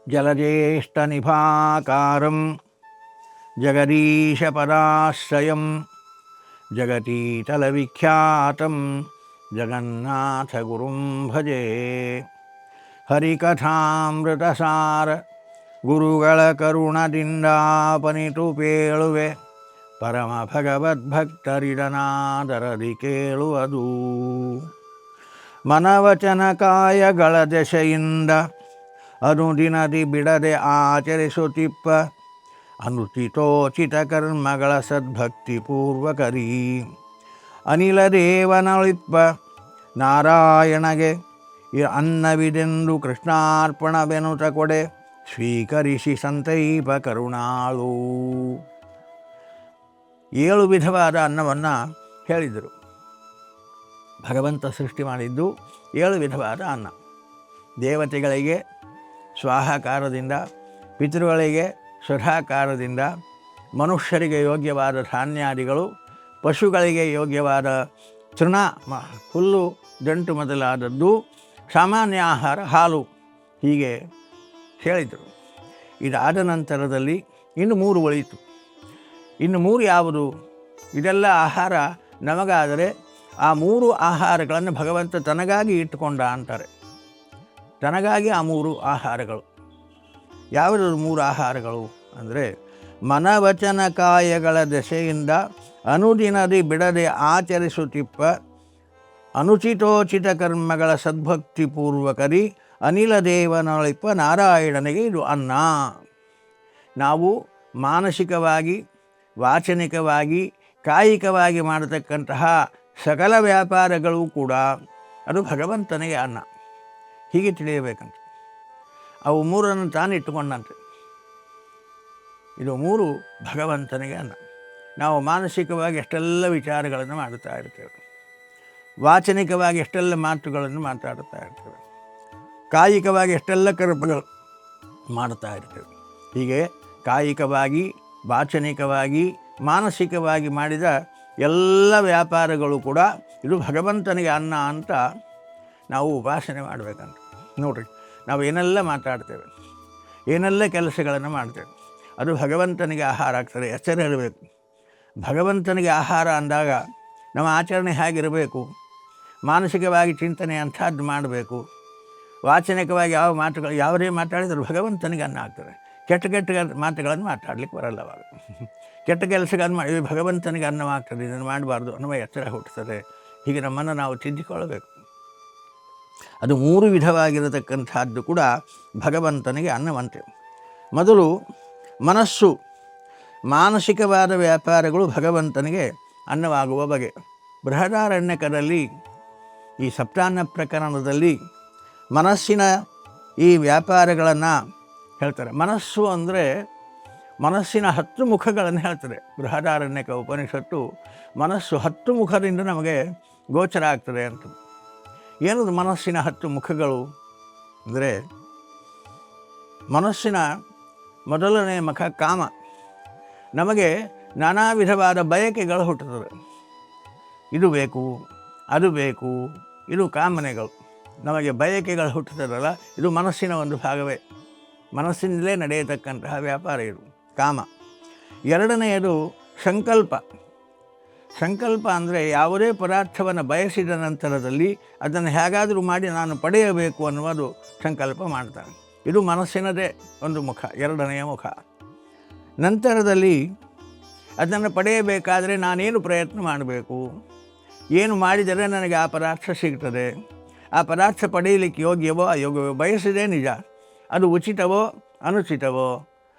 ಜಲಜ್ಯೇಷ್ಠನಿಭಾಕಾರಂ ಜಗದೀಶಪದಾಶ್ರಯಂ ಜಗತೀತಲವಿಖ್ಯಾತಂ ಜಗನ್ನಾಥಗುರುಂ ಭಜೆ. ಹರಿಕಥಾಮೃತಸಾರ ಗುರುಗಳ ಕರುಣದಿಂದಾಪನಿತು ಪೇಳುವೆ, ಪರಮ ಭಗವದ್ಭಕ್ತರಿದನಾದರದಿ ಕೇಳುವುದು. ಮನವಚನ ಕಾಯಗಳ ದೆಸೆಯಿಂದ ಅನುದಿನದಿ ಬಿಡದೆ ಆಚರಿಸುತ್ತಿಪ್ಪ ಅನುಚಿತೋಚಿತ ಕರ್ಮಗಳ ಸದ್ಭಕ್ತಿಪೂರ್ವಕರೀ. ಅನಿಲ ದೇವನಳಿಪ್ಪ ನಾರಾಯಣಗೆ ಅನ್ನವಿದೆಂದು ಕೃಷ್ಣಾರ್ಪಣವೆನುತ ಕೊಡೆ, ಸ್ವೀಕರಿಸಿ ಸಂತೈಪ ಕರುಣಾಳು. 7 ವಿಧವಾದ ಅನ್ನವನ್ನು ಹೇಳಿದರು. ಭಗವಂತ ಸೃಷ್ಟಿ ಮಾಡಿದ್ದು 7 ವಿಧವಾದ ಅನ್ನ. ದೇವತೆಗಳಿಗೆ ಸ್ವಾಹಾಕಾರದಿಂದ, ಪಿತೃಗಳಿಗೆ ಸ್ವಧಾಕಾರದಿಂದ, ಮನುಷ್ಯರಿಗೆ ಯೋಗ್ಯವಾದ ಧಾನ್ಯಾದಿಗಳು, ಪಶುಗಳಿಗೆ ಯೋಗ್ಯವಾದ ತೃಣ ಹುಲ್ಲು ದಂಟು ಮೊದಲಾದದ್ದು, ಸಾಮಾನ್ಯ ಆಹಾರ ಹಾಲು, ಹೀಗೆ ಹೇಳಿದರು. ಇದಾದ ನಂತರದಲ್ಲಿ ಇನ್ನು 3 ಉಳಿಯಿತು. ಇನ್ನು 3 ಯಾವುದು? ಇದೆಲ್ಲ ಆಹಾರ ನಮಗಾದರೆ ಆ 3 ಆಹಾರಗಳನ್ನು ಭಗವಂತ ತನಗಾಗಿ ಇಟ್ಟುಕೊಂಡ ಅಂತಾರೆ. ತನಗಾಗಿ ಆ 3 ಆಹಾರಗಳು ಯಾವುದು? 3 ಆಹಾರಗಳು ಅಂದರೆ ಮನವಚನ ಕಾಯಗಳ ದೆಸೆಯಿಂದ ಅನುದಿನದಿ ಬಿಡದೆ ಆಚರಿಸುತ್ತಿಪ್ಪ ಅನುಚಿತೋಚಿತ ಕರ್ಮಗಳ ಸದ್ಭಕ್ತಿಪೂರ್ವಕರಿ ಅನಿಲ ದೇವನೊಳಿಪ್ಪ ನಾರಾಯಣನಿಗೆ ಇದು ಅನ್ನ. ನಾವು ಮಾನಸಿಕವಾಗಿ, ವಾಚನಿಕವಾಗಿ, ಕಾಯಿಕವಾಗಿ ಮಾಡತಕ್ಕಂತಹ ಸಕಲ ವ್ಯಾಪಾರಗಳು ಕೂಡ ಅದು ಭಗವಂತನಿಗೆ ಅನ್ನ, ಹೀಗೆ ತಿಳಿಯಬೇಕಂತ. ಅವು 3 ತಾನಿಟ್ಟುಕೊಂಡಂತೆ. ಇದು 3 ಭಗವಂತನಿಗೆ ಅನ್ನ. ನಾವು ಮಾನಸಿಕವಾಗಿ ಎಷ್ಟೆಲ್ಲ ವಿಚಾರಗಳನ್ನು ಮಾಡುತ್ತಾ ಇರ್ತೇವೆ, ವಾಚನಿಕವಾಗಿ ಎಷ್ಟೆಲ್ಲ ಮಾತುಗಳನ್ನು ಮಾತಾಡುತ್ತಾ ಇರ್ತೇವೆ, ಕಾಯಿಕವಾಗಿ ಎಷ್ಟೆಲ್ಲ ಕರ್ಮಗಳು ಮಾಡುತ್ತಾ ಇರ್ತೇವೆ. ಹೀಗೆ ಕಾಯಿಕವಾಗಿ, ವಾಚನಿಕವಾಗಿ, ಮಾನಸಿಕವಾಗಿ ಮಾಡಿದ ಎಲ್ಲ ವ್ಯಾಪಾರಗಳು ಕೂಡ ಇದು ಭಗವಂತನಿಗೆ ಅನ್ನ ಅಂತ ನಾವು ಉಪಾಸನೆ ಮಾಡಬೇಕಂತ. ನೋಡಿರಿ, ನಾವು ಏನೆಲ್ಲ ಮಾತಾಡ್ತೇವೆ, ಏನೆಲ್ಲ ಕೆಲಸಗಳನ್ನು ಮಾಡ್ತೇವೆ, ಅದು ಭಗವಂತನಿಗೆ ಆಹಾರ ಆಗ್ತದೆ. ಎಚ್ಚರ ಇರಬೇಕು. ಭಗವಂತನಿಗೆ ಆಹಾರ ಅಂದಾಗ ನಮ್ಮ ಆಚರಣೆ ಹೇಗಿರಬೇಕು? ಮಾನಸಿಕವಾಗಿ ಚಿಂತನೆ ಅಂಥದ್ದು ಮಾಡಬೇಕು. ವಾಚನಿಕವಾಗಿ ಯಾವ ಮಾತುಗಳು ಯಾವುದೇ ಮಾತಾಡಿದರೂ ಭಗವಂತನಿಗೆ ಅನ್ನ ಆಗ್ತದೆ. ಕೆಟ್ಟ ಮಾತುಗಳನ್ನು ಮಾತಾಡಲಿಕ್ಕೆ ಬರಲ್ಲ. ಅವಾಗ ಕೆಟ್ಟ ಕೆಲಸಗಳನ್ನು ಮಾಡಿ ಭಗವಂತನಿಗೆ ಅನ್ನವಾಗ್ತದೆ, ಇದನ್ನು ಮಾಡಬಾರ್ದು ಅನ್ನುವ ಎಚ್ಚರ ಹುಟ್ಟುತ್ತದೆ. ಹೀಗೆ ನಮ್ಮನ್ನು ನಾವು ತಿದ್ದಿಕೊಳ್ಳಬೇಕು. ಅದು 3 ವಿಧವಾಗಿರತಕ್ಕಂಥದ್ದು ಕೂಡ ಭಗವಂತನಿಗೆ ಅನ್ನವಂತೆ. ಮೊದಲು ಮನಸ್ಸು, ಮಾನಸಿಕವಾದ ವ್ಯಾಪಾರಗಳು ಭಗವಂತನಿಗೆ ಅನ್ನವಾಗುವ ಬಗೆ. ಬೃಹದಾರಣ್ಯಕದಲ್ಲಿ ಈ ಸಪ್ತಾನ್ನ ಪ್ರಕರಣದಲ್ಲಿ ಮನಸ್ಸಿನ ಈ ವ್ಯಾಪಾರಗಳನ್ನು ಹೇಳ್ತಾರೆ. ಮನಸ್ಸು ಅಂದರೆ ಮನಸ್ಸಿನ 10 ಮುಖಗಳನ್ನು ಹೇಳ್ತದೆ. ಬೃಹದಾರಣ್ಯಕ ಉಪನಿಷತ್ತು ಮನಸ್ಸು 10 ಮುಖದಿಂದ ನಮಗೆ ಗೋಚರ ಆಗ್ತದೆ ಅಂತ. ಏನದು ಮನಸ್ಸಿನ 10 ಮುಖಗಳು ಅಂದರೆ, ಮನಸ್ಸಿನ ಮೊದಲನೇ ಮುಖ ಕಾಮ. ನಮಗೆ ನಾನಾ ವಿಧವಾದ ಬಯಕೆಗಳು ಹುಟ್ಟುತ್ತದೆ. ಇದು ಬೇಕು, ಅದು ಬೇಕು, ಇದು ಕಾಮನೆಗಳು. ನಮಗೆ ಬಯಕೆಗಳು ಹುಟ್ಟುತ್ತದಲ್ಲ, ಇದು ಮನಸ್ಸಿನ ಒಂದು ಭಾಗವೇ. ಮನಸ್ಸಿನಲ್ಲೇ ನಡೆಯತಕ್ಕಂತಹ ವ್ಯಾಪಾರ ಇದು ಕಾಮ. ಎರಡನೆಯದು ಸಂಕಲ್ಪ. ಸಂಕಲ್ಪ ಅಂದರೆ ಯಾವುದೇ ಪದಾರ್ಥವನ್ನು ಬಯಸಿದ ನಂತರದಲ್ಲಿ ಅದನ್ನು ಹೇಗಾದರೂ ಮಾಡಿ ನಾನು ಪಡೆಯಬೇಕು ಅನ್ನುವುದು ಸಂಕಲ್ಪ ಮಾಡ್ತಾನೆ. ಇದು ಮನಸ್ಸಿನದೇ ಒಂದು ಮುಖ, ಎರಡನೆಯ ಮುಖ. ನಂತರದಲ್ಲಿ ಅದನ್ನು ಪಡೆಯಬೇಕಾದರೆ ನಾನೇನು ಪ್ರಯತ್ನ ಮಾಡಬೇಕು, ಏನು ಮಾಡಿದರೆ ನನಗೆ ಆ ಪದಾರ್ಥ ಸಿಗ್ತದೆ, ಆ ಪದಾರ್ಥ ಪಡೆಯಲಿಕ್ಕೆ ಯೋಗ್ಯವೋ ಅಯೋಗ್ಯವೋ, ಬಯಸಿದೆ ನಿಜ, ಅದು ಉಚಿತವೋ ಅನುಚಿತವೋ,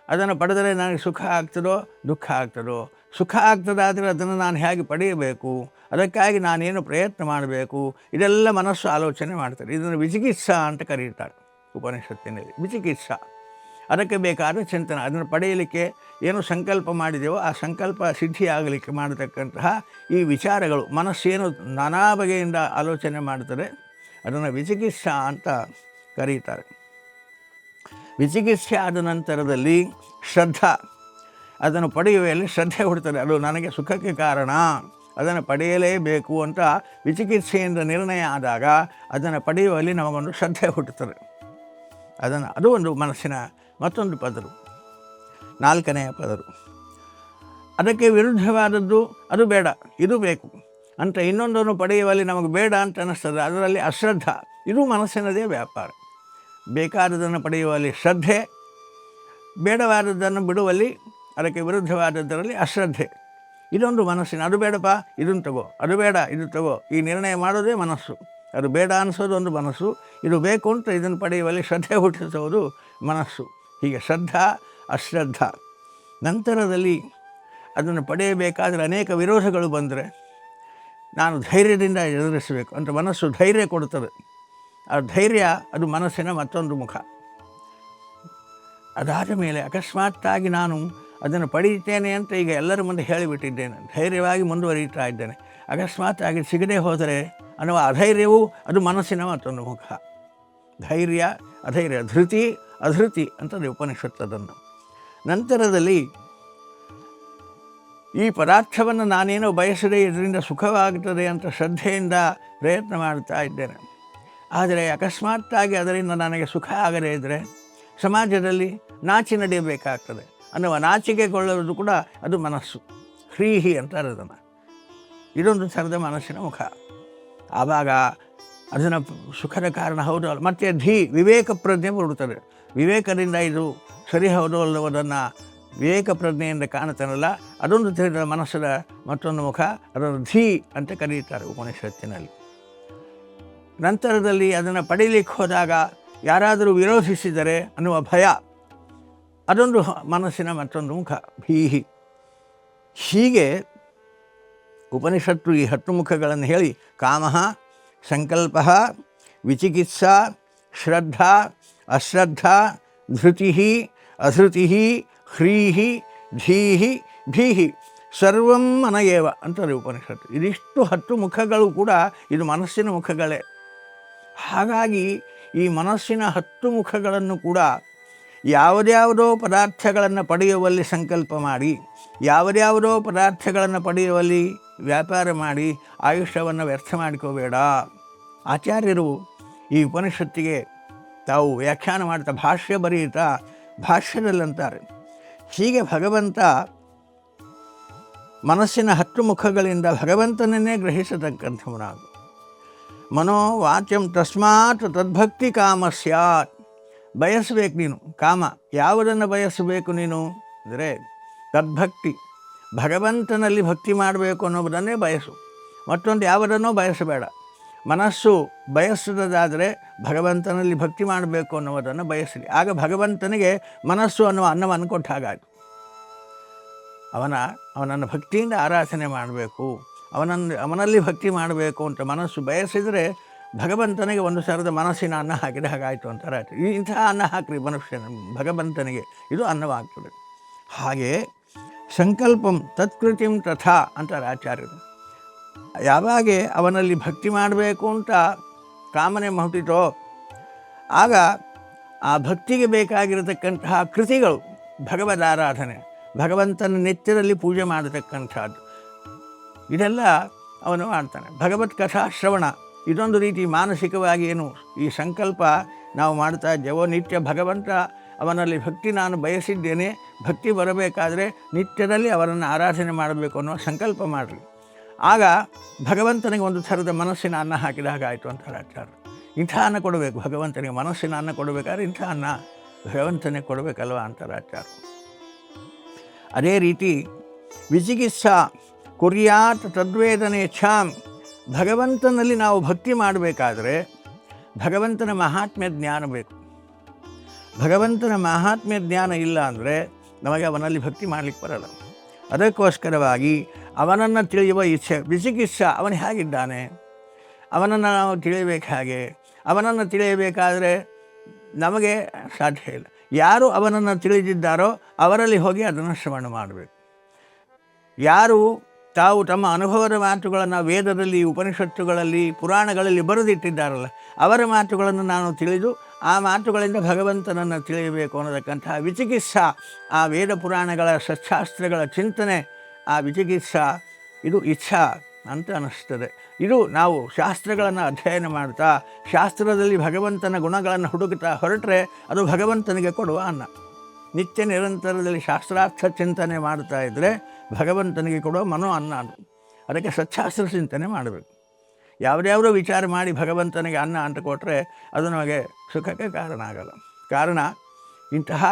ಅದನ್ನು ಪಡೆದರೆ ನನಗೆ ಸುಖ ಆಗ್ತದೋ ದುಃಖ ಆಗ್ತದೋ, ಸುಖ ಆಗ್ತದಾದರೆ ಅದನ್ನು ನಾನು ಹೇಗೆ ಪಡೆಯಬೇಕು, ಅದಕ್ಕಾಗಿ ನಾನೇನು ಪ್ರಯತ್ನ ಮಾಡಬೇಕು, ಇದೆಲ್ಲ ಮನಸ್ಸು ಆಲೋಚನೆ ಮಾಡ್ತಾರೆ. ಇದನ್ನು ವಿಚಿಕಿತ್ಸಾ ಅಂತ ಕರೀತಾರೆ ಉಪನಿಷತ್ತಿನಲ್ಲಿ. ವಿಚಿಕಿತ್ಸಾ, ಅದಕ್ಕೆ ಬೇಕಾದ ಚಿಂತನೆ. ಅದನ್ನು ಪಡೆಯಲಿಕ್ಕೆ ಏನು ಸಂಕಲ್ಪ ಮಾಡಿದೆವೋ ಆ ಸಂಕಲ್ಪ ಸಿದ್ಧಿಯಾಗಲಿಕ್ಕೆ ಮಾಡತಕ್ಕಂತಹ ಈ ವಿಚಾರಗಳು, ಮನಸ್ಸೇನು ನಾನಾ ಬಗೆಯಿಂದ ಆಲೋಚನೆ ಮಾಡ್ತಾರೆ, ಅದನ್ನು ವಿಚಿಕಿತ್ಸಾ ಅಂತ ಕರೀತಾರೆ. ವಿಚಿಕಿತ್ಸೆ ಆದ ನಂತರದಲ್ಲಿ ಶ್ರದ್ಧಾ, ಅದನ್ನು ಪಡೆಯುವಲ್ಲಿ ಶ್ರದ್ಧೆ ಹುಡ್ತದೆ. ಅದು ನನಗೆ ಸುಖಕ್ಕೆ ಕಾರಣ, ಅದನ್ನು ಪಡೆಯಲೇಬೇಕು ಅಂತ ವಿಚಿಕಿತ್ಸೆಯಿಂದ ನಿರ್ಣಯ ಆದಾಗ ಅದನ್ನು ಪಡೆಯುವಲ್ಲಿ ನಮಗೊಂದು ಶ್ರದ್ಧೆ ಹುಟ್ಟುತ್ತದೆ. ಅದು ಒಂದು ಮನಸ್ಸಿನ ಮತ್ತೊಂದು ಪದರು, ನಾಲ್ಕನೆಯ ಪದರು. ಅದಕ್ಕೆ ವಿರುದ್ಧವಾದದ್ದು ಅದು ಬೇಡ ಇದು ಬೇಕು ಅಂತ ಇನ್ನೊಂದನ್ನು ಪಡೆಯುವಲ್ಲಿ ನಮಗೆ ಬೇಡ ಅಂತ ಅನ್ನಿಸ್ತದೆ, ಅದರಲ್ಲಿ ಅಶ್ರದ್ಧಾ. ಇದು ಮನಸ್ಸಿನದೇ ವ್ಯಾಪಾರ. ಬೇಕಾದದನ್ನು ಪಡೆಯುವಲ್ಲಿ ಶ್ರದ್ಧೆ, ಬೇಡವಾದದ್ದನ್ನು ಬಿಡುವಲ್ಲಿ ಅದಕ್ಕೆ ವಿರುದ್ಧವಾದದ್ದರಲ್ಲಿ ಅಶ್ರದ್ಧೆ. ಇದೊಂದು ಮನಸ್ಸಿನ, ಅದು ಬೇಡಪ್ಪ ಇದನ್ನು ತಗೋ, ಅದು ಬೇಡ ಇದು ತಗೋ, ಈ ನಿರ್ಣಯ ಮಾಡೋದೇ ಮನಸ್ಸು. ಅದು ಬೇಡ ಅನಿಸೋದು ಒಂದು ಮನಸ್ಸು, ಇದು ಬೇಕು ಅಂತ ಇದನ್ನು ಪಡೆಯುವಲ್ಲಿ ಶ್ರದ್ಧೆ ಹುಟ್ಟಿಸೋದು ಮನಸ್ಸು. ಹೀಗೆ ಶ್ರದ್ಧಾ ಅಶ್ರದ್ಧಾ. ನಂತರದಲ್ಲಿ ಅದನ್ನು ಪಡೆಯಬೇಕಾದರೆ ಅನೇಕ ವಿರೋಧಗಳು ಬಂದರೆ ನಾನು ಧೈರ್ಯದಿಂದ ಎದುರಿಸಬೇಕು ಅಂತ ಮನಸ್ಸು ಧೈರ್ಯ ಕೊಡುತ್ತದೆ. ಆ ಧೈರ್ಯ ಅದು ಮನಸ್ಸಿನ ಮತ್ತೊಂದು ಮುಖ. ಅದಾದ ಮೇಲೆ ಅಕಸ್ಮಾತ್ತಾಗಿ ನಾನು ಅದನ್ನು ಪಡೆಯುತ್ತೇನೆ ಅಂತ ಈಗ ಎಲ್ಲರ ಮುಂದೆ ಹೇಳಿಬಿಟ್ಟಿದ್ದೇನೆ, ಧೈರ್ಯವಾಗಿ ಮುಂದುವರಿಯುತ್ತಾ ಇದ್ದೇನೆ. ಅಕಸ್ಮಾತ್ತಾಗಿ ಸಿಗದೆ ಹೋದರೆ ಅನ್ನುವ ಅಧೈರ್ಯವೂ ಅದು ಮನಸ್ಸಿನ ಮತ್ತೊಂದು ಮುಖ. ಧೈರ್ಯ ಅಧೈರ್ಯ, ಧೃತಿ ಅಧೃತಿ ಅಂತದೆ ಉಪನಿಷತ್ತದನ್ನು. ನಂತರದಲ್ಲಿ ಈ ಪದಾರ್ಥವನ್ನು ನಾನೇನೋ ಬಯಸದೆ ಇದರಿಂದ ಸುಖವಾಗುತ್ತದೆ ಅಂತ ಶ್ರದ್ಧೆಯಿಂದ ಪ್ರಯತ್ನ ಮಾಡ್ತಾ ಇದ್ದೇನೆ. ಆದರೆ ಅಕಸ್ಮಾತ್ತಾಗಿ ಅದರಿಂದ ನನಗೆ ಸುಖ ಆಗದೇ ಇದ್ದರೆ ಸಮಾಜದಲ್ಲಿ ನಾಚಿ ನಡೆಯಬೇಕಾಗ್ತದೆ ಅನ್ನುವ ನಾಚಿಕೆಗೊಳ್ಳೋದು ಕೂಡ ಅದು ಮನಸ್ಸು. ಹ್ರೀಹಿ ಅಂತಾರೆ ಅದನ್ನು. ಇದೊಂದು ಥರದ ಮನಸ್ಸಿನ ಮುಖ. ಆವಾಗ ಅದನ್ನು ಸುಖದ ಕಾರಣ ಹೌದು ಅಲ್ಲ, ಮತ್ತು ವಿವೇಕ ಪ್ರಜ್ಞೆ ಬರುತ್ತದೆ. ವಿವೇಕದಿಂದ ಇದು ಸರಿ ಹೌದು ಅಲ್ಲವದನ್ನು ವಿವೇಕ ಪ್ರಜ್ಞೆಯಿಂದ ಕಾಣುತ್ತಾನಲ್ಲ, ಅದೊಂದು ಥರದ ಮನಸ್ಸದ ಮತ್ತೊಂದು ಮುಖ. ಅದನ್ನು ಅಂತ ಕರೆಯುತ್ತಾರೆ ಉಪನಿಷತ್ತಿನಲ್ಲಿ. ನಂತರದಲ್ಲಿ ಅದನ್ನು ಪಡೀಲಿಕ್ಕೆ ಹೋದಾಗ ಯಾರಾದರೂ ವಿರೋಧಿಸಿದರೆ ಅನ್ನುವ ಭಯ, ಅದೊಂದು ಮನಸ್ಸಿನ ಮತ್ತೊಂದು ಮುಖ, ಭೀಹಿ. ಹೀಗೆ ಉಪನಿಷತ್ತು ಈ 10 ಮುಖಗಳನ್ನು ಹೇಳಿ ಕಾಮಃ, ಸಂಕಲ್ಪಃ, ವಿಚಿಕಿತ್ಸಾ, ಶ್ರದ್ಧಾ ಅಶ್ರದ್ಧಾ, ಧೃತಿ ಅಧೃತಿ, ಹ್ರೀಹಿ ಧೀಹಿ ಭೀಹಿ ಸರ್ವಂ ಮನಯೇವ ಅಂತಾರೆ ಉಪನಿಷತ್ತು. ಇದಿಷ್ಟು 10 ಮುಖಗಳು ಕೂಡ ಇದು ಮನಸ್ಸಿನ ಮುಖಗಳೇ. ಹಾಗಾಗಿ ಈ ಮನಸ್ಸಿನ 10 ಮುಖಗಳನ್ನು ಕೂಡ ಯಾವುದ್ಯಾವುದೋ ಪದಾರ್ಥಗಳನ್ನು ಪಡೆಯುವಲ್ಲಿ ಸಂಕಲ್ಪ ಮಾಡಿ, ಯಾವುದ್ಯಾವುದೋ ಪದಾರ್ಥಗಳನ್ನು ಪಡೆಯುವಲ್ಲಿ ವ್ಯಾಪಾರ ಮಾಡಿ ಆಯುಷ್ಯವನ್ನು ವ್ಯರ್ಥ ಮಾಡಿಕೋಬೇಡ. ಆಚಾರ್ಯರು ಈ ಉಪನಿಷತ್ತಿಗೆ ತಾವು ವ್ಯಾಖ್ಯಾನ ಮಾಡ್ತಾ ಭಾಷ್ಯ ಬರೆಯುತ್ತಾ ಭಾಷ್ಯದಲ್ಲಂತಾರೆ, ಹೀಗೆ ಭಗವಂತ ಮನಸ್ಸಿನ 10 ಮುಖಗಳಿಂದ ಭಗವಂತನನ್ನೇ ಗ್ರಹಿಸತಕ್ಕಂಥವನಾಗು. ಮನೋವಾಚ್ಯಂ ತಸ್ಮಾತ್ ತದ್ಭಕ್ತಿ ಕಾಮ ಸ್ಯಾತ್. ಬಯಸಬೇಕು ನೀನು, ಕಾಮ ಯಾವುದನ್ನು ಬಯಸಬೇಕು ನೀನು ಅಂದರೆ ತದ್ಭಕ್ತಿ, ಭಗವಂತನಲ್ಲಿ ಭಕ್ತಿ ಮಾಡಬೇಕು ಅನ್ನೋದನ್ನೇ ಬಯಸು. ಮತ್ತೊಂದು ಯಾವುದನ್ನೋ ಬಯಸಬೇಡ. ಮನಸ್ಸು ಬಯಸದಾದರೆ ಭಗವಂತನಲ್ಲಿ ಭಕ್ತಿ ಮಾಡಬೇಕು ಅನ್ನೋದನ್ನು ಬಯಸಲಿ. ಆಗ ಭಗವಂತನಿಗೆ ಮನಸ್ಸು ಅನ್ನುವ ಅನ್ನವನ್ನು ಕೊಟ್ಟ ಹಾಗಾಯಿತು. ಅವನನ್ನು ಭಕ್ತಿಯಿಂದ ಆರಾಧನೆ ಮಾಡಬೇಕು, ಅವನಲ್ಲಿ ಭಕ್ತಿ ಮಾಡಬೇಕು ಅಂತ ಮನಸ್ಸು ಬಯಸಿದರೆ ಭಗವಂತನಿಗೆ ಒಂದು ಸರದ ಮನಸ್ಸಿನ ಅನ್ನ ಹಾಕಿದ ಹಾಗಾಯಿತು ಅಂತಾರೆ. ಆಯ್ತು, ಇಂತಹ ಅನ್ನ ಹಾಕ್ರಿ ಮನುಷ್ಯನ ಭಗವಂತನಿಗೆ, ಇದು ಅನ್ನವಾಗ್ತದೆ. ಹಾಗೆ ಸಂಕಲ್ಪಂ ತತ್ಕೃತಿಂ ತಥಾ ಅಂತಾರೆ ಆಚಾರ್ಯರು. ಯಾವಾಗ ಅವನಲ್ಲಿ ಭಕ್ತಿ ಮಾಡಬೇಕು ಅಂತ ಕಾಮನೆ ಹುಟ್ಟಿತೋ ಆಗ ಆ ಭಕ್ತಿಗೆ ಬೇಕಾಗಿರತಕ್ಕಂತಹ ಕೃತಿಗಳು ಭಗವದ್ ಆರಾಧನೆ, ಭಗವಂತನ ನಿತ್ಯದಲ್ಲಿ ಪೂಜೆ ಮಾಡತಕ್ಕಂಥದ್ದು, ಇದೆಲ್ಲ ಅವನು ಮಾಡ್ತಾನೆ. ಭಗವತ್ ಕಥಾ ಶ್ರವಣ, ಇದೊಂದು ರೀತಿ ಮಾನಸಿಕವಾಗಿ ಏನು ಈ ಸಂಕಲ್ಪ ನಾವು ಮಾಡ್ತಾ ಇದ್ದೇವೋ, ನಿತ್ಯ ಭಗವಂತ ಅವನಲ್ಲಿ ಭಕ್ತಿ ನಾನು ಬಯಸಿದ್ದೇನೆ, ಭಕ್ತಿ ಬರಬೇಕಾದರೆ ನಿತ್ಯದಲ್ಲಿ ಅವರನ್ನು ಆರಾಧನೆ ಮಾಡಬೇಕು ಅನ್ನೋ ಸಂಕಲ್ಪ ಮಾಡಲಿ. ಆಗ ಭಗವಂತನಿಗೆ ಒಂದು ಥರದ ಮನಸ್ಸಿನ ಅನ್ನ ಹಾಕಿದ ಹಾಗಾಯಿತು ಅಂತಾರೆ ಆಚಾರ್ಯ. ಇಂಥ ಅನ್ನ ಕೊಡಬೇಕು ಭಗವಂತನಿಗೆ, ಮನಸ್ಸಿನ ಅನ್ನ ಕೊಡಬೇಕಾದ್ರೆ ಇಂಥ ಅನ್ನ ಭಗವಂತನಿಗೆ ಕೊಡಬೇಕಲ್ವ ಅಂತಾರೆ ಆಚಾರ್ಯ. ಅದೇ ರೀತಿ ವಿಚಿಕಿತ್ಸಾ ಕುರ್ಯಾತ್ ತದ್ವೇದನೆ ಛಾಂ. ಭಗವಂತನಲ್ಲಿ ನಾವು ಭಕ್ತಿ ಮಾಡಬೇಕಾದ್ರೆ ಭಗವಂತನ ಮಹಾತ್ಮ್ಯ ಜ್ಞಾನ ಬೇಕು. ಭಗವಂತನ ಮಹಾತ್ಮ್ಯ ಜ್ಞಾನ ಇಲ್ಲ ಅಂದರೆ ನಮಗೆ ಅವನಲ್ಲಿ ಭಕ್ತಿ ಮಾಡಲಿಕ್ಕೆ ಬರಲ್ಲ. ಅದಕ್ಕೋಸ್ಕರವಾಗಿ ಅವನನ್ನು ತಿಳಿಯುವ ಇಚ್ಛೆ, ವಿಚಿಕಿತ್ಸಾ, ಅವನು ಹೇಗಿದ್ದಾನೆ ಅವನನ್ನು ನಾವು ತಿಳಿಯಬೇಕು. ಹಾಗೆ ಅವನನ್ನು ತಿಳಿಯಬೇಕಾದರೆ ನಮಗೆ ಸಾಧ್ಯ ಇಲ್ಲ. ಯಾರು ಅವನನ್ನು ತಿಳಿದಿದ್ದಾರೋ ಅವರಲ್ಲಿ ಹೋಗಿ ಅದನ್ನು ಶ್ರವಣ ಮಾಡಬೇಕು. ಯಾರು ತಾವು ತಮ್ಮ ಅನುಭವದ ಮಾತುಗಳನ್ನು ವೇದದಲ್ಲಿ, ಉಪನಿಷತ್ತುಗಳಲ್ಲಿ, ಪುರಾಣಗಳಲ್ಲಿ ಬರೆದಿಟ್ಟಿದ್ದಾರಲ್ಲ ಅವರ ಮಾತುಗಳನ್ನು ನಾನು ತಿಳಿದು ಆ ಮಾತುಗಳಿಂದ ಭಗವಂತನನ್ನು ತಿಳಿಯಬೇಕು ಅನ್ನೋದಕ್ಕಂತಹ ವಿಚಿಕಿತ್ಸಾ, ಆ ವೇದ ಪುರಾಣಗಳ ಸತ್ಶಾಸ್ತ್ರಗಳ ಚಿಂತನೆ, ಆ ವಿಚಿಕಿತ್ಸಾ, ಇದು ಇಚ್ಛಾ ಅಂತ ಅನ್ನಿಸ್ತದೆ. ಇದು ನಾವು ಶಾಸ್ತ್ರಗಳನ್ನು ಅಧ್ಯಯನ ಮಾಡ್ತಾ ಶಾಸ್ತ್ರದಲ್ಲಿ ಭಗವಂತನ ಗುಣಗಳನ್ನು ಹುಡುಕ್ತಾ ಹೊರಟ್ರೆ ಅದು ಭಗವಂತನಿಗೆ ಕೊಡುವ ಅನ್ನ. ನಿತ್ಯ ನಿರಂತರದಲ್ಲಿ ಶಾಸ್ತ್ರಾರ್ಥ ಚಿಂತನೆ ಮಾಡ್ತಾ ಇದ್ದರೆ ಭಗವಂತನಿಗೆ ಕೊಡೋ ಮನೋ ಅನ್ನ ಅದು. ಅದಕ್ಕೆ ಸಚ್ಚಾಸ್ತ್ರ ಚಿಂತನೆ ಮಾಡಬೇಕು. ಯಾವುದ್ಯಾವುದೋ ವಿಚಾರ ಮಾಡಿ ಭಗವಂತನಿಗೆ ಅನ್ನ ಅಂತ ಕೊಟ್ಟರೆ ಅದು ನಮಗೆ ಸುಖಕ್ಕೆ ಕಾರಣ ಆಗಲ್ಲ. ಕಾರಣ ಇಂತಹ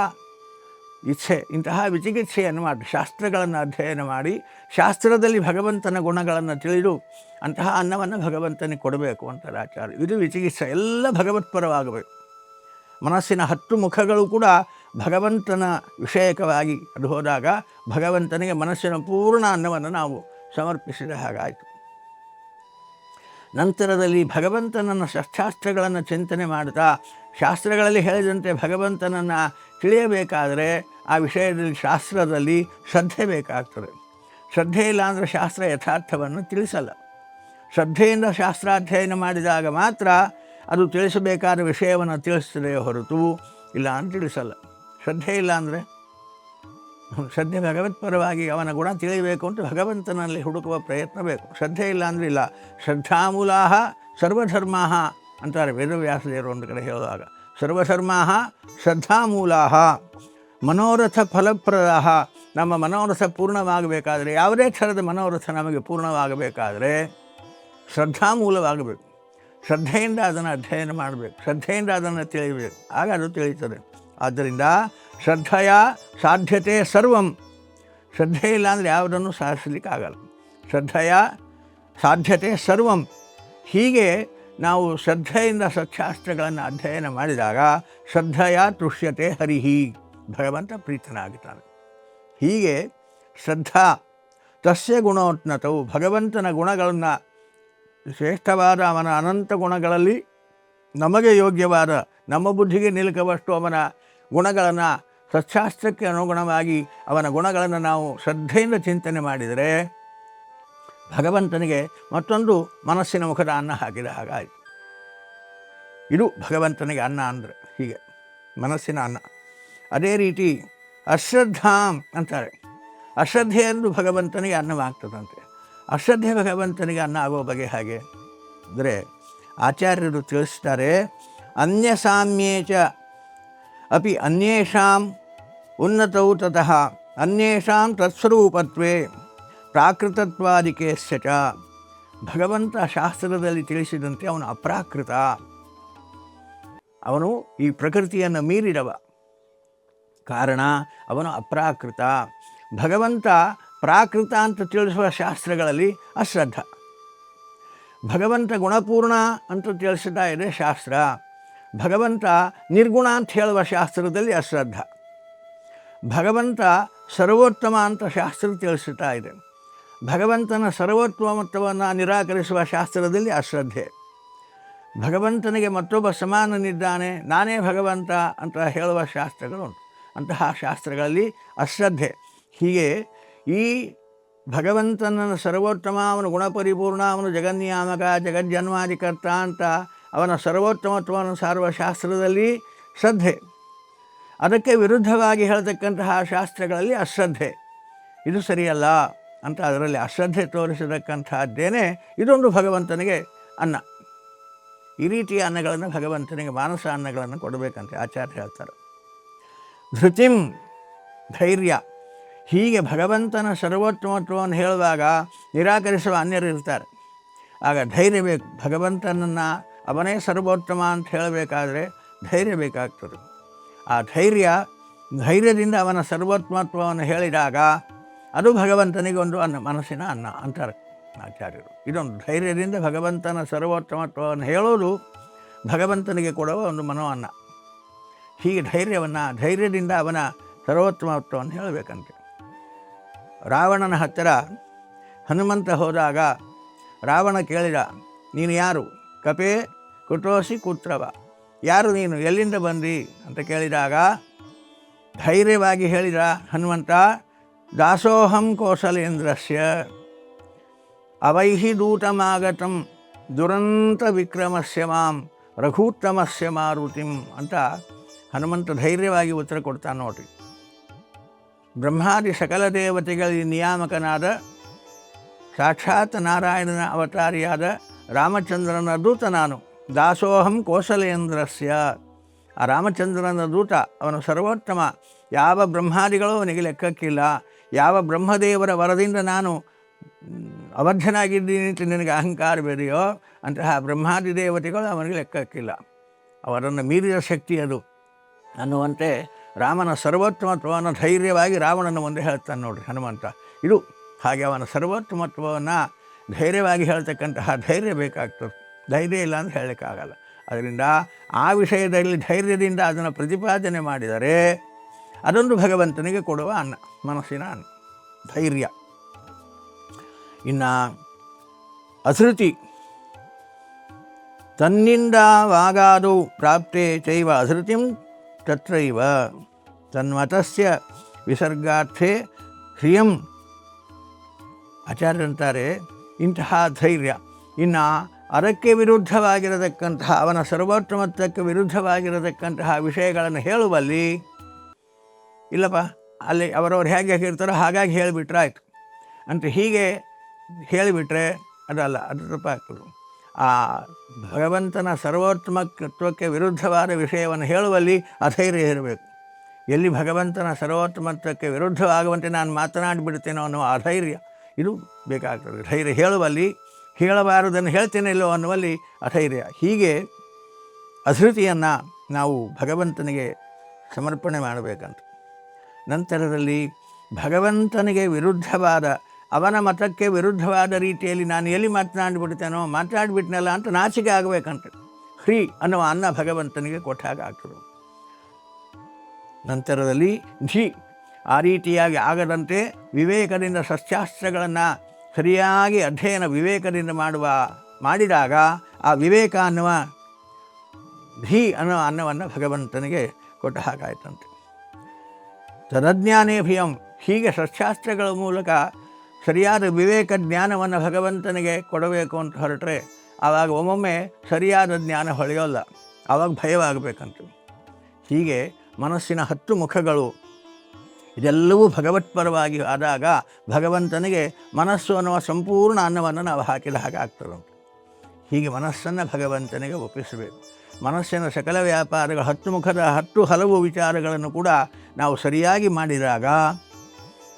ಇಚ್ಛೆ, ಇಂತಹ ವಿಚಿಕಿತ್ಸೆಯನ್ನು ಮಾಡಿ ಶಾಸ್ತ್ರಗಳನ್ನು ಅಧ್ಯಯನ ಮಾಡಿ ಶಾಸ್ತ್ರದಲ್ಲಿ ಭಗವಂತನ ಗುಣಗಳನ್ನು ತಿಳಿದು ಅಂತಹ ಅನ್ನವನ್ನು ಭಗವಂತನಿಗೆ ಕೊಡಬೇಕು ಅಂತಾರೆ ಆಚಾರ್ಯ. ಇದು ವಿಚಿಕಿತ್ಸೆ, ಎಲ್ಲ ಭಗವತ್ಪರವಾಗಬೇಕು. ಮನಸ್ಸಿನ 10 ಮುಖಗಳು ಕೂಡ ಭಗವಂತನ ವಿಷಯಕವಾಗಿ ಅದು ಹೋದಾಗ ಭಗವಂತನಿಗೆ ಮನಸ್ಸಿನ ಪೂರ್ಣ ಅನ್ನವನ್ನು ನಾವು ಸಮರ್ಪಿಸಿದ ಹಾಗಾಯಿತು. ನಂತರದಲ್ಲಿ ಭಗವಂತನನ್ನು ಶಾಸ್ತ್ರಗಳನ್ನು ಚಿಂತನೆ ಮಾಡ್ತಾ ಶಾಸ್ತ್ರಗಳಲ್ಲಿ ಹೇಳಿದಂತೆ ಭಗವಂತನನ್ನು ತಿಳಿಯಬೇಕಾದರೆ ಆ ವಿಷಯದಲ್ಲಿ ಶಾಸ್ತ್ರದಲ್ಲಿ ಶ್ರದ್ಧೆ ಬೇಕಾಗ್ತದೆ. ಶ್ರದ್ಧೆ ಇಲ್ಲ ಅಂದರೆ ಶಾಸ್ತ್ರ ಯಥಾರ್ಥವನ್ನು ತಿಳಿಸಲ್ಲ. ಶ್ರದ್ಧೆಯಿಂದ ಶಾಸ್ತ್ರಾಧ್ಯಯನ ಮಾಡಿದಾಗ ಮಾತ್ರ ಅದು ತಿಳಿಸಬೇಕಾದ ವಿಷಯವನ್ನು ತಿಳಿಸ್ತದೆ ಹೊರತು ಇಲ್ಲ ಅಂತ ತಿಳಿಸಲ್ಲ. ಶ್ರದ್ಧೆ ಇಲ್ಲ ಅಂದರೆ ಶ್ರದ್ಧೆ ಭಗವತ್ಪರವಾಗಿ ಅವನ ಗುಣ ತಿಳಿಯಬೇಕು ಅಂತ ಭಗವಂತನಲ್ಲಿ ಹುಡುಕುವ ಪ್ರಯತ್ನ ಬೇಕು. ಶ್ರದ್ಧೆ ಇಲ್ಲ ಅಂದರೆ ಇಲ್ಲ. ಶ್ರದ್ಧಾಮೂಲಾಹ ಸರ್ವಧರ್ಮಾಹ ಅಂತಾರೆ ವೇದವ್ಯಾಸದೇವರು ಒಂದು ಕಡೆ ಹೇಳುವಾಗ. ಸರ್ವಧರ್ಮಾಹ ಶ್ರದ್ಧಾಮೂಲಾಹ ಮನೋರಥ ಫಲಪ್ರದಾಹ. ನಮ್ಮ ಮನೋರಥ ಪೂರ್ಣವಾಗಬೇಕಾದರೆ, ಯಾವುದೇ ಥರದ ಮನೋರಥ ನಮಗೆ ಪೂರ್ಣವಾಗಬೇಕಾದರೆ ಶ್ರದ್ಧಾಮೂಲವಾಗಬೇಕು. ಶ್ರದ್ಧೆಯಿಂದ ಅದನ್ನು ಅಧ್ಯಯನ ಮಾಡಬೇಕು, ಶ್ರದ್ಧೆಯಿಂದ ಅದನ್ನು ತಿಳಿಯಬೇಕು, ಆಗ ಅದು ತಿಳಿಯುತ್ತದೆ. ಆದ್ದರಿಂದ ಶ್ರದ್ಧೆಯ ಸಾಧ್ಯತೆ ಸರ್ವಂ. ಶ್ರದ್ಧೆ ಇಲ್ಲ ಅಂದರೆ ಯಾವುದನ್ನು ಸಾಧಿಸಲಿಕ್ಕಾಗಲ್ಲ. ಶ್ರದ್ಧೆಯ ಸಾಧ್ಯತೆ ಸರ್ವಂ. ಹೀಗೆ ನಾವು ಶ್ರದ್ಧೆಯಿಂದ ಸತ್ಶಾಸ್ತ್ರಗಳನ್ನು ಅಧ್ಯಯನ ಮಾಡಿದಾಗ ಶ್ರದ್ಧೆಯ ತುಷ್ಯತೆ ಹರಿಹಿ, ಭಗವಂತ ಪ್ರೀತನಾಗುತ್ತಾನೆ. ಹೀಗೆ ಶ್ರದ್ಧಾ ತಸ್ಯ ಗುಣೋನ್ನತವು, ಭಗವಂತನ ಗುಣಗಳನ್ನು ಶ್ರೇಷ್ಠವಾದ ಅವನ ಅನಂತ ಗುಣಗಳಲ್ಲಿ ನಮಗೆ ಯೋಗ್ಯವಾದ ನಮ್ಮ ಬುದ್ಧಿಗೆ ನಿಲುಕವಷ್ಟು ಅವನ ಗುಣಗಳನ್ನು ಸತ್ಶಾಸ್ತ್ರಕ್ಕೆ ಅನುಗುಣವಾಗಿ ಅವನ ಗುಣಗಳನ್ನು ನಾವು ಶ್ರದ್ಧೆಯಿಂದ ಚಿಂತನೆ ಮಾಡಿದರೆ ಭಗವಂತನಿಗೆ ಮತ್ತೊಂದು ಮನಸ್ಸಿನ ಮುಖದ ಅನ್ನ ಹಾಕಿದ ಹಾಗಾಯಿತು. ಇದು ಭಗವಂತನಿಗೆ ಅನ್ನ ಅಂದರೆ ಹೀಗೆ ಮನಸ್ಸಿನ ಅನ್ನ. ಅದೇ ರೀತಿ ಅಶ್ರದ್ಧಾಂ ಅಂತಾರೆ. ಅಶ್ರದ್ಧೆಯೆಂದು ಭಗವಂತನಿಗೆ ಅನ್ನವಾಗ್ತದಂತೆ. ಅಶ್ರದ್ಧೆ ಭಗವಂತನಿಗೆ ಅನ್ನ ಆಗೋ ಬಗೆ ಹಾಗೆ ಅಂದರೆ ಆಚಾರ್ಯರು ತಿಳಿಸ್ತಾರೆ, ಅನ್ಯಸಾಮ್ಯೇಚ ಅಪಿ ಅನ್ಯೇಷಾಂ ಉನ್ನತೌ ತತಃ ಅನ್ಯೇಷಾಂ ತತ್ಸ್ವರೂಪತ್ವೇ ಪ್ರಾಕೃತತ್ವಾದಿಕೇಶ್ಚ. ಭಗವಂತ ಶಾಸ್ತ್ರದಲ್ಲಿ ತಿಳಿಸಿದಂತೆ ಅವನು ಅಪ್ರಾಕೃತ, ಅವನು ಈ ಪ್ರಕೃತಿಯನ್ನು ಮೀರಿದವ. ಕಾರಣ ಅವನು ಅಪ್ರಾಕೃತ. ಭಗವಂತ ಪ್ರಾಕೃತ ಅಂತ ತಿಳಿಸುವ ಶಾಸ್ತ್ರಗಳಲ್ಲಿ ಅಶ್ರದ್ಧ. ಭಗವಂತ ಗುಣಪೂರ್ಣ ಅಂತ ತಿಳಿಸ್ತಾ ಇದೆ ಶಾಸ್ತ್ರ. ಭಗವಂತ ನಿರ್ಗುಣ ಅಂತ ಹೇಳುವ ಶಾಸ್ತ್ರದಲ್ಲಿ ಅಶ್ರದ್ಧ. ಭಗವಂತ ಸರ್ವೋತ್ತಮ ಅಂತ ಶಾಸ್ತ್ರ ತಿಳಿಸುತ್ತಾ ಇದೆ. ಭಗವಂತನ ಸರ್ವೋತ್ತಮತ್ವವನ್ನು ನಿರಾಕರಿಸುವ ಶಾಸ್ತ್ರದಲ್ಲಿ ಅಶ್ರದ್ಧೆ. ಭಗವಂತನಿಗೆ ಮತ್ತೊಬ್ಬ ಸಮಾನನಿದ್ದಾನೆ, ನಾನೇ ಭಗವಂತ ಅಂತ ಹೇಳುವ ಶಾಸ್ತ್ರಗಳುಂಟು. ಅಂತಹ ಶಾಸ್ತ್ರಗಳಲ್ಲಿ ಅಶ್ರದ್ಧೆ. ಹೀಗೆ ಈ ಭಗವಂತನ ಸರ್ವೋತ್ತಮ, ಅವನು ಗುಣಪರಿಪೂರ್ಣ, ಅವನು ಜಗನ್ನಿಯಾಮಕ, ಜಗಜ್ಜನ್ಮಾದಿಕರ್ತ ಅಂತ ಅವನ ಸರ್ವೋತ್ತಮತ್ವವನ್ನು ಸಾರುವ ಶಾಸ್ತ್ರದಲ್ಲಿ ಶ್ರದ್ಧೆ. ಅದಕ್ಕೆ ವಿರುದ್ಧವಾಗಿ ಹೇಳ್ತಕ್ಕಂತಹ ಶಾಸ್ತ್ರಗಳಲ್ಲಿ ಅಶ್ರದ್ಧೆ. ಇದು ಸರಿಯಲ್ಲ ಅಂತ ಅದರಲ್ಲಿ ಅಶ್ರದ್ಧೆ ತೋರಿಸತಕ್ಕಂತಹದ್ದೇನೆ ಇದೊಂದು ಭಗವಂತನಿಗೆ ಅನ್ನ. ಈ ರೀತಿಯ ಅನ್ನಗಳನ್ನು ಭಗವಂತನಿಗೆ ಮಾನಸ ಅನ್ನಗಳನ್ನು ಕೊಡಬೇಕಂತೆ ಆಚಾರ್ಯ ಹೇಳ್ತಾರೆ. ಧೃತಿಂ ಧೈರ್ಯ. ಹೀಗೆ ಭಗವಂತನ ಸರ್ವೋತ್ತಮತ್ವವನ್ನು ಹೇಳುವಾಗ ನಿರಾಕರಿಸುವ ಅನ್ಯರು ಇರ್ತಾರೆ. ಆಗ ಧೈರ್ಯ ಬೇಕು. ಭಗವಂತನನ್ನು ಅವನೇ ಸರ್ವೋತ್ತಮ ಅಂತ ಹೇಳಬೇಕಾದ್ರೆ ಧೈರ್ಯ ಬೇಕಾಗ್ತದೆ. ಆ ಧೈರ್ಯದಿಂದ ಅವನ ಸರ್ವೋತ್ತಮತ್ವವನ್ನು ಹೇಳಿದಾಗ ಅದು ಭಗವಂತನಿಗೆ ಒಂದು ಅನ್ನ, ಮನಸ್ಸಿನ ಅನ್ನ ಅಂತಾರೆ ಆಚಾರ್ಯರು. ಇದೊಂದು ಧೈರ್ಯದಿಂದ ಭಗವಂತನ ಸರ್ವೋತ್ತಮತ್ವವನ್ನು ಹೇಳೋದು ಭಗವಂತನಿಗೆ ಕೊಡುವ ಒಂದು ಮನೋ ಅನ್ನ. ಹೀಗೆ ಧೈರ್ಯದಿಂದ ಅವನ ಸರ್ವೋತ್ತಮತ್ವವನ್ನು ಹೇಳಬೇಕಂತೆ. ರಾವಣನ ಹತ್ತಿರ ಹನುಮಂತ ಹೋದಾಗ ರಾವಣ ಕೇಳಿದ, ನೀನು ಯಾರು? ಕಪೇ ಕುಟೋಸಿ ಕುತ್ರವ, ಯಾರು ನೀನು, ಎಲ್ಲಿಂದ ಬಂದಿ ಅಂತ ಕೇಳಿದಾಗ ಧೈರ್ಯವಾಗಿ ಹೇಳಿದ ಹನುಮಂತ, ದಾಸೋಹಂ ಕೌಸಲೇಂದ್ರಸ್ಯ ಅವೈಹಿ ದೂತಮಾಗತಂ ದುರಂತ ವಿಕ್ರಮಸ್ಯ ಮಾಂ ರಘೂತ್ತಮಸ್ಯ ಮಾರುತಿಂ ಅಂತ ಹನುಮಂತ ಧೈರ್ಯವಾಗಿ ಉತ್ತರ ಕೊಡ್ತಾನೆ ನೋಡ್ರಿ. ಬ್ರಹ್ಮಾದಿ ಸಕಲ ದೇವತೆಗಳಿಗೆ ನಿಯಾಮಕನಾದ ಸಾಕ್ಷಾತ್ ನಾರಾಯಣನ ಅವತಾರಿಯಾದ ರಾಮಚಂದ್ರನ ದೂತ ನಾನು. ದಾಸೋಹಂ ಕೌಸಲೇಂದ್ರಸ್ಯ, ಆ ರಾಮಚಂದ್ರನ ದೂತ, ಅವನು ಸರ್ವೋತ್ತಮ. ಯಾವ ಬ್ರಹ್ಮಾದಿಗಳು ಅವನಿಗೆ ಲೆಕ್ಕಕ್ಕಿಲ್ಲ. ಯಾವ ಬ್ರಹ್ಮದೇವರ ವರದಿಂದ ನಾನು ಅಬದ್ಧನಾಗಿದ್ದೀನಿ ಅಂತ ನಿನಗೆ ಅಹಂಕಾರವಿದೆಯೋ ಅಂತಹ ಬ್ರಹ್ಮಾದಿ ದೇವತೆಗಳು ಅವನಿಗೆ ಲೆಕ್ಕಕ್ಕಿಲ್ಲ. ಅವರನ್ನು ಮೀರಿದ ಶಕ್ತಿ ಅದು ಅನ್ನುವಂತೆ ರಾಮನ ಸರ್ವೋತ್ತಮತ್ವವನ್ನು ಧೈರ್ಯವಾಗಿ ರಾವಣನ ಮುಂದೆ ಹೇಳ್ತಾನೆ ನೋಡ್ರಿ ಹನುಮಂತ. ಇದು ಹಾಗೆ ಅವನ ಸರ್ವೋತ್ತಮತ್ವವನ್ನು ಧೈರ್ಯವಾಗಿ ಹೇಳ್ತಕ್ಕಂತಹ ಧೈರ್ಯ ಬೇಕಾಗ್ತದೆ. ಧೈರ್ಯ ಇಲ್ಲ ಅಂತ ಹೇಳಲಿಕ್ಕಾಗಲ್ಲ. ಅದರಿಂದ ಆ ವಿಷಯದಲ್ಲಿ ಧೈರ್ಯದಿಂದ ಅದನ್ನು ಪ್ರತಿಪಾದನೆ ಮಾಡಿದರೆ ಅದೊಂದು ಭಗವಂತನಿಗೆ ಕೊಡುವ ಅನ್ನ, ಮನಸ್ಸಿನ ಅನ್ನ, ಧೈರ್ಯ. ಇನ್ನು ಅಸೃತಿ, ತನ್ನಿಂದ ವಾಗಾದು ಪ್ರಾಪ್ತೆ ಚೈವ ಅಸೃತಿಂ ತತ್ರೈವ ತನ್ಮತಸ್ಯ ವಿಸರ್ಗಾರ್ಥೆ ಹ್ರಿಯಂ. ಆಚಾರ್ಯರಂತಾರೆ ಇಂತಹ ಧೈರ್ಯ. ಇನ್ನು ಅದಕ್ಕೆ ವಿರುದ್ಧವಾಗಿರತಕ್ಕಂತಹ ಅವನ ಸರ್ವೋತ್ತಮತ್ವಕ್ಕೆ ವಿರುದ್ಧವಾಗಿರತಕ್ಕಂತಹ ವಿಷಯಗಳನ್ನು ಹೇಳುವಲ್ಲಿ ಇಲ್ಲಪ್ಪ, ಅಲ್ಲಿ ಅವರವ್ರು ಹೇಗೆ ಇರ್ತಾರೋ ಹಾಗಾಗಿ ಹೇಳಿಬಿಟ್ರೆ ಆಯಿತು ಅಂತ ಹೀಗೆ ಹೇಳಿಬಿಟ್ರೆ ಅದಲ್ಲ, ಅದು ತಪ್ಪಾಗ್ತದೆ. ಆ ಭಗವಂತನ ಸರ್ವೋತ್ತಮತ್ವಕ್ಕೆ ವಿರುದ್ಧವಾದ ವಿಷಯವನ್ನು ಹೇಳುವಲ್ಲಿ ಅಧೈರ್ಯ ಇರಬೇಕು. ಎಲ್ಲಿ ಭಗವಂತನ ಸರ್ವೋತ್ತಮತ್ವಕ್ಕೆ ವಿರುದ್ಧವಾಗುವಂತೆ ನಾನು ಮಾತನಾಡಿಬಿಡ್ತೇನೋ ಅನ್ನೋ ಅಧೈರ್ಯ ಇದು ಬೇಕಾಗ್ತದೆ. ಧೈರ್ಯ ಹೇಳುವಲ್ಲಿ, ಹೇಳಬಾರದನ್ನು ಹೇಳ್ತೇನೆ ಇಲ್ಲೋ ಅನ್ನುವಲ್ಲಿ ಅಧೈರ್ಯ. ಹೀಗೆ ಅಧೃತಿಯನ್ನು ನಾವು ಭಗವಂತನಿಗೆ ಸಮರ್ಪಣೆ ಮಾಡಬೇಕಂತ. ನಂತರದಲ್ಲಿ ಭಗವಂತನಿಗೆ ವಿರುದ್ಧವಾದ, ಅವನ ಮತಕ್ಕೆ ವಿರುದ್ಧವಾದ ರೀತಿಯಲ್ಲಿ ನಾನು ಎಲ್ಲಿ ಮಾತನಾಡಿಬಿಡ್ತೇನೋ, ಮಾತನಾಡಿಬಿಟ್ನಲ್ಲ ಅಂತ ನಾಚಿಕೆ ಆಗಬೇಕಂತ ಹ್ರೀ ಅನ್ನುವ ಅನ್ನ ಭಗವಂತನಿಗೆ ಕೊಟ್ಟಾಗ ಆಗ್ತದೆ. ನಂತರದಲ್ಲಿ ಧಿ, ಆ ರೀತಿಯಾಗಿ ಆಗದಂತೆ ವಿವೇಕದಿಂದ ಸಸ್ಯಾಸ್ತ್ರಗಳನ್ನು ಸರಿಯಾಗಿ ಅಧ್ಯಯನ ವಿವೇಕದಿಂದ ಮಾಡಿದಾಗ ಆ ವಿವೇಕ ಅನ್ನುವ ಧಿ ಅನ್ನೋ ಅನ್ನವನ್ನು ಭಗವಂತನಿಗೆ ಕೊಟ್ಟ ಹಾಗಾಯ್ತಂತೆ. ತದಜ್ಞಾನೇ ಭಯಂ, ಹೀಗೆ ಸಸ್ಯಾಸ್ತ್ರಗಳ ಮೂಲಕ ಸರಿಯಾದ ವಿವೇಕ ಜ್ಞಾನವನ್ನು ಭಗವಂತನಿಗೆ ಕೊಡಬೇಕು ಅಂತ ಹೊರಟ್ರೆ ಆವಾಗ ಒಮ್ಮೊಮ್ಮೆ ಸರಿಯಾದ ಜ್ಞಾನ ಹೊಳೆಯೋಲ್ಲ, ಆವಾಗ ಭಯವಾಗಬೇಕಂತ. ಹೀಗೆ ಮನಸ್ಸಿನ 10 ಮುಖಗಳು ಇದೆಲ್ಲವೂ ಭಗವತ್ಪರವಾಗಿ ಆದಾಗ ಭಗವಂತನಿಗೆ ಮನಸ್ಸು ಅನ್ನುವ ಸಂಪೂರ್ಣ ಅನ್ನವನ್ನು ನಾವು ಹಾಕಿದ ಹಾಗೆ ಆಗ್ತದಂತೆ. ಹೀಗೆ ಮನಸ್ಸನ್ನು ಭಗವಂತನಿಗೆ ಒಪ್ಪಿಸಬೇಕು. ಮನಸ್ಸಿನ ಸಕಲ ವ್ಯಾಪಾರಗಳು 10 ಮುಖದ 10 ಹಲವು ವಿಚಾರಗಳನ್ನು ಕೂಡ ನಾವು ಸರಿಯಾಗಿ ಮಾಡಿದಾಗ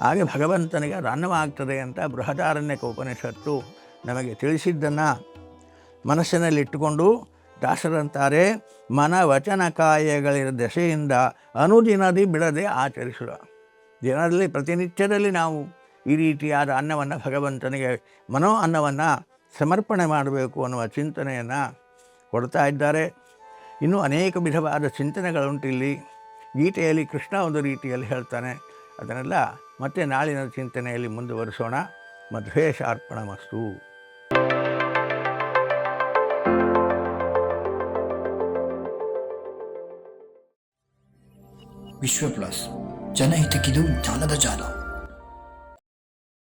ಹಾಗೆ ಭಗವಂತನಿಗೆ ಅದು ಅನ್ನವಾಗ್ತದೆ ಅಂತ ಬೃಹದಾರಣ್ಯಕ ಉಪನಿಷತ್ತು ನಮಗೆ ತಿಳಿಸಿದ್ದನ್ನು ಮನಸ್ಸಿನಲ್ಲಿಟ್ಟುಕೊಂಡು ದಾಸರಂತಾರೆ, ಮನ ವಚನ ಕಾಯಗಳಿರ ದೆಸೆಯಿಂದ ಅನುದಿನದಿ ಬಿಡದೆ ಆಚರಿಸುವ. ದಿನದಲ್ಲಿ ಪ್ರತಿನಿತ್ಯದಲ್ಲಿ ನಾವು ಈ ರೀತಿಯಾದ ಅನ್ನವನ್ನು ಭಗವಂತನಿಗೆ ಮನೋ ಅನ್ನವನ್ನು ಸಮರ್ಪಣೆ ಮಾಡಬೇಕು ಅನ್ನುವ ಚಿಂತನೆಯನ್ನು ಕೊಡ್ತಾ ಇದ್ದಾರೆ. ಇನ್ನೂ ಅನೇಕ ವಿಧವಾದ ಚಿಂತನೆಗಳುಂಟು ಇಲ್ಲಿ. ಗೀತೆಯಲ್ಲಿ ಕೃಷ್ಣ ಒಂದು ರೀತಿಯಲ್ಲಿ ಹೇಳ್ತಾನೆ. ಅದನ್ನೆಲ್ಲ ಮತ್ತೆ ನಾಳಿನ ಚಿಂತನೆಯಲ್ಲಿ ಮುಂದುವರಿಸೋಣ. ಮಧ್ವೇಶಾರ್ಪಣಮಸ್ತು. ವಿಶ್ವ ಪ್ಲಸ್, ಜನಹಿತಕ್ಕಿದು ಜ್ಞಾನದ ಜಾಲ.